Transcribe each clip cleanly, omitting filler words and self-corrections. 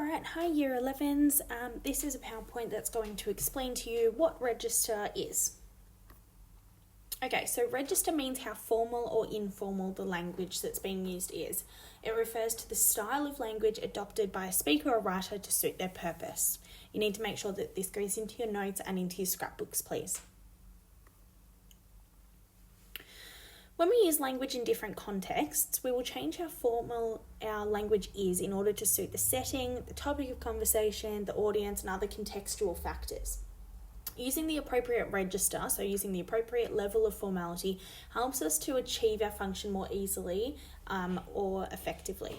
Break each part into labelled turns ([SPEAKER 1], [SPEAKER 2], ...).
[SPEAKER 1] Alright, hi Year 11s. This is a PowerPoint that's going to explain to you what register is. Okay, so register means how formal or informal the language that's being used is. It refers to the style of language adopted by a speaker or writer to suit their purpose. You need to make sure that this goes into your notes and into your scrapbooks, please. When we use language in different contexts, we will change how formal our language is in order to suit the setting, the topic of conversation, the audience, and other contextual factors. Using the appropriate register, so using the appropriate level of formality, helps us to achieve our function more easily or effectively.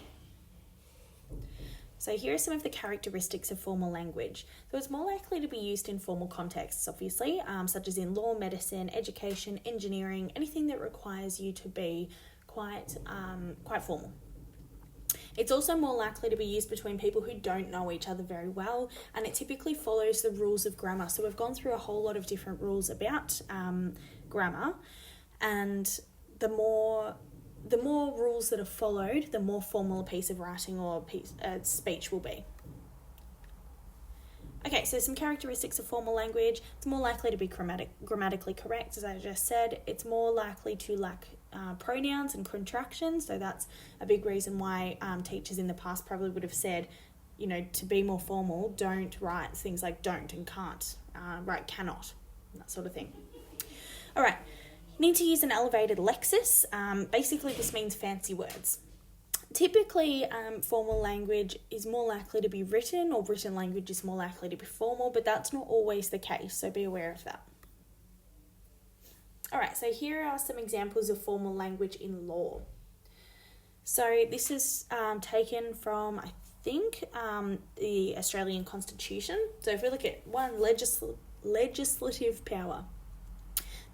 [SPEAKER 1] So here are some of the characteristics of formal language. So it's more likely to be used in formal contexts, obviously, such as in law, medicine, education, engineering, anything that requires you to be quite formal. It's also more likely to be used between people who don't know each other very well, and it typically follows the rules of grammar. So we've gone through a whole lot of different rules about grammar, and the more rules that are followed, the more formal a piece of writing or speech will be. Okay, so some characteristics of formal language. It's more likely to be grammatically correct, as I just said. It's more likely to lack pronouns and contractions, so that's a big reason why teachers in the past probably would have said, to be more formal, don't write things like don't and can't, write cannot, that sort of thing. All right. Need to use an elevated lexis. Basically, this means fancy words. Typically, formal language is more likely to be written, or written language is more likely to be formal, but that's not always the case, so be aware of that. All right, so here are some examples of formal language in law. So this is taken from, I think, the Australian Constitution. So if we look at one, legislative power.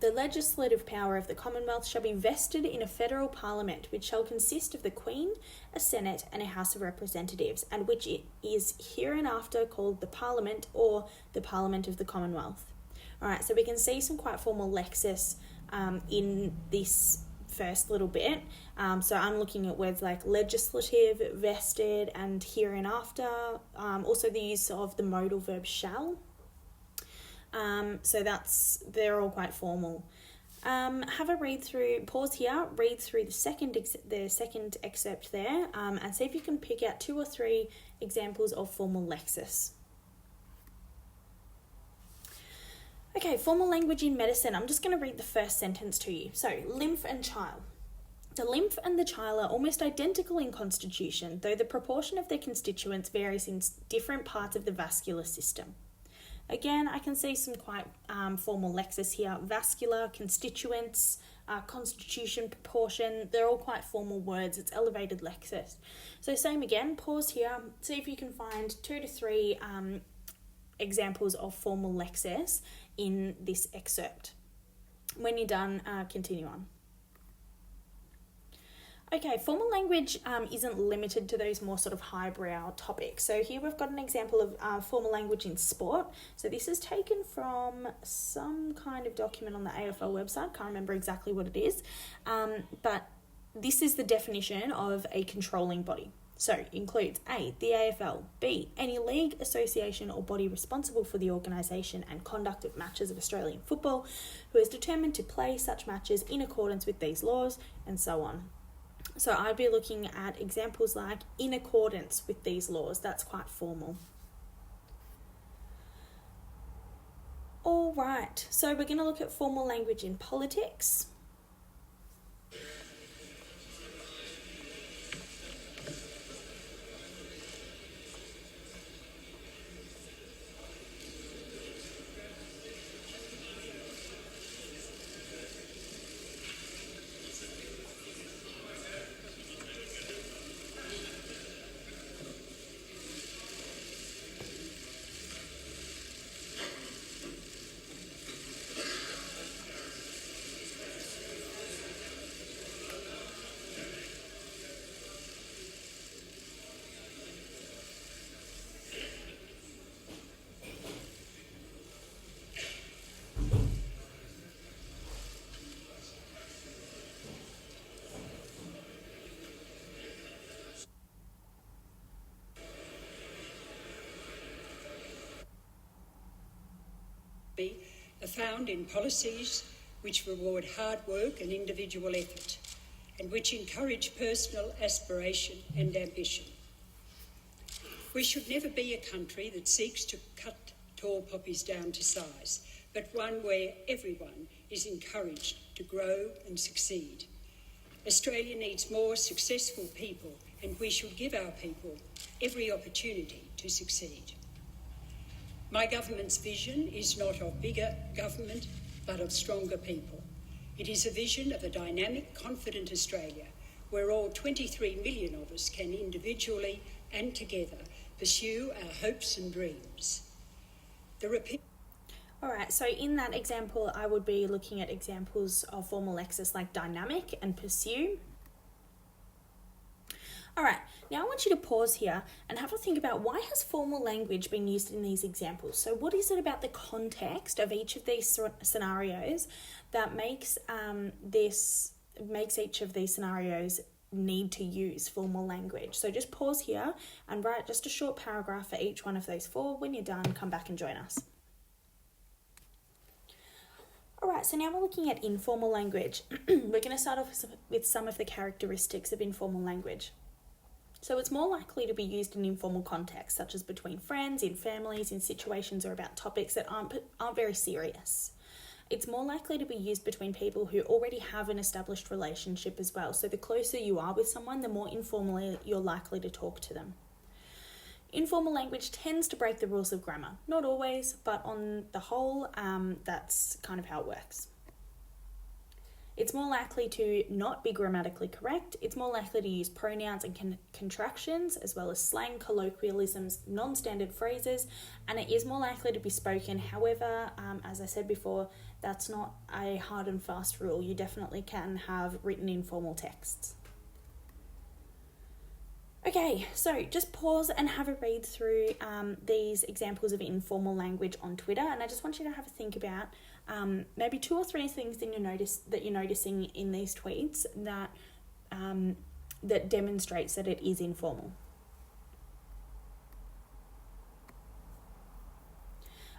[SPEAKER 1] The legislative power of the Commonwealth shall be vested in a federal parliament, which shall consist of the Queen, a Senate, and a House of Representatives, and which it is hereinafter called the Parliament or the Parliament of the Commonwealth. All right, so we can see some quite formal lexis in this first little bit. So I'm looking at words like legislative, vested, and hereinafter. Also the use of the modal verb shall. So they're all quite formal. Have a read through, pause here, read through the second excerpt there, and see if you can pick out 2 or 3 examples of formal lexis. Okay, formal language in medicine. I'm just going to read the first sentence to you. So, lymph and chyle. The lymph and the chyle are almost identical in constitution, though the proportion of their constituents varies in different parts of the vascular system. Again, I can see some quite formal lexis here. Vascular, constituents, constitution, proportion, they're all quite formal words. It's elevated lexis. So same again, pause here, see if you can find 2 to 3 examples of formal lexis in this excerpt. When you're done, continue on. Okay, formal language isn't limited to those more sort of highbrow topics. So here we've got an example of formal language in sport. So this is taken from some kind of document on the AFL website. Can't remember exactly what it is. But this is the definition of a controlling body. So it includes A, the AFL, B, any league, association or body responsible for the organisation and conduct of matches of Australian football, who is determined to play such matches in accordance with these laws, and so on. So I'd be looking at examples like in accordance with these laws. That's quite formal. All right, so we're going to look at formal language in politics.
[SPEAKER 2] found in policies which reward hard work and individual effort, and which encourage personal aspiration and ambition. We should never be a country that seeks to cut tall poppies down to size, but one where everyone is encouraged to grow and succeed. Australia needs more successful people, and we should give our people every opportunity to succeed. My government's vision is not of bigger government, but of stronger people. It is a vision of a dynamic, confident Australia, where all 23 million of us can individually and together pursue our hopes and dreams.
[SPEAKER 1] All right, so in that example, I would be looking at examples of formal lexis like dynamic and pursue. All right, now I want you to pause here and have a think about why has formal language been used in these examples? So what is it about the context of each of these scenarios that makes each of these scenarios need to use formal language? So just pause here and write just a short paragraph for each one of those four. When you're done, come back and join us. All right, so now we're looking at informal language. We're going to start off with some of the characteristics of informal language. So it's more likely to be used in informal contexts, such as between friends, in families, in situations or about topics that aren't very serious. It's more likely to be used between people who already have an established relationship as well. So the closer you are with someone, the more informally you're likely to talk to them. Informal language tends to break the rules of grammar. Not always, but on the whole, that's kind of how it works. It's more likely to not be grammatically correct. It's more likely to use pronouns and contractions, as well as slang, colloquialisms, non-standard phrases, and it is more likely to be spoken. However, as I said before, that's not a hard and fast rule. You definitely can have written informal texts. Okay, so just pause and have a read through these examples of informal language on Twitter, and I just want you to have a think about maybe 2 or 3 things that you're noticing in these tweets that that demonstrates that it is informal.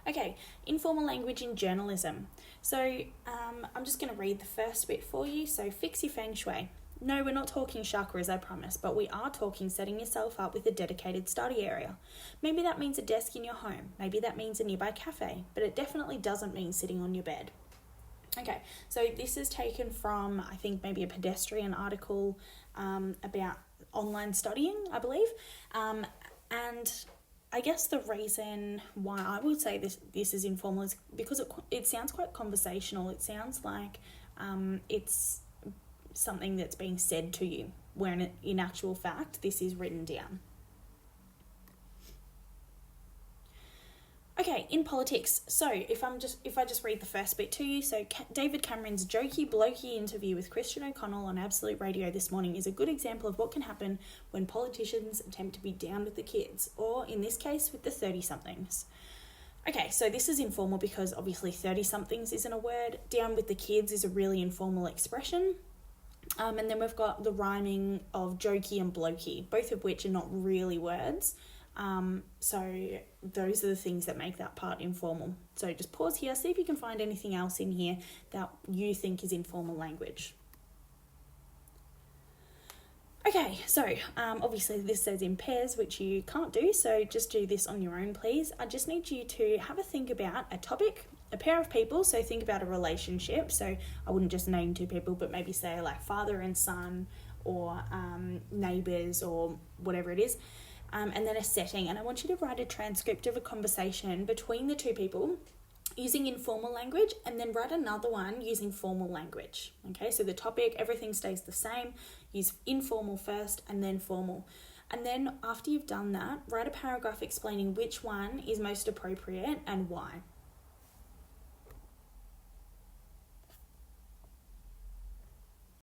[SPEAKER 1] Okay, informal language in journalism. So I'm just going to read the first bit for you. So fix your feng shui. No, we're not talking chakras, I promise, but we are talking setting yourself up with a dedicated study area. Maybe that means a desk in your home. Maybe that means a nearby cafe, but it definitely doesn't mean sitting on your bed. Okay, so this is taken from, I think, maybe a pedestrian article about online studying, I believe. And I guess the reason why I would say this is informal is because it sounds quite conversational. It sounds like it's something that's being said to you, where in actual fact this is written down. Okay, in politics, so if I just read the first bit to you, so David Cameron's jokey blokey interview with Christian O'Connell on Absolute Radio this morning is a good example of what can happen when politicians attempt to be down with the kids, or in this case with the 30-somethings. Okay, so this is informal because obviously 30-somethings isn't a word. Down with the kids is a really informal expression. And then we've got the rhyming of jokey and blokey, both of which are not really words. So those are the things that make that part informal. So just pause here, see if you can find anything else in here that you think is informal language. Okay, so obviously this says in pairs, which you can't do, so just do this on your own, please. I just need you to have a think about a topic, a pair of people, so think about a relationship. So I wouldn't just name 2 people, but maybe say like father and son, or neighbours, or whatever it is. And then a setting, and I want you to write a transcript of a conversation between the 2 people using informal language, and then write another one using formal language. Okay, so the topic, everything stays the same. Use informal first and then formal. And then after you've done that, write a paragraph explaining which one is most appropriate and why.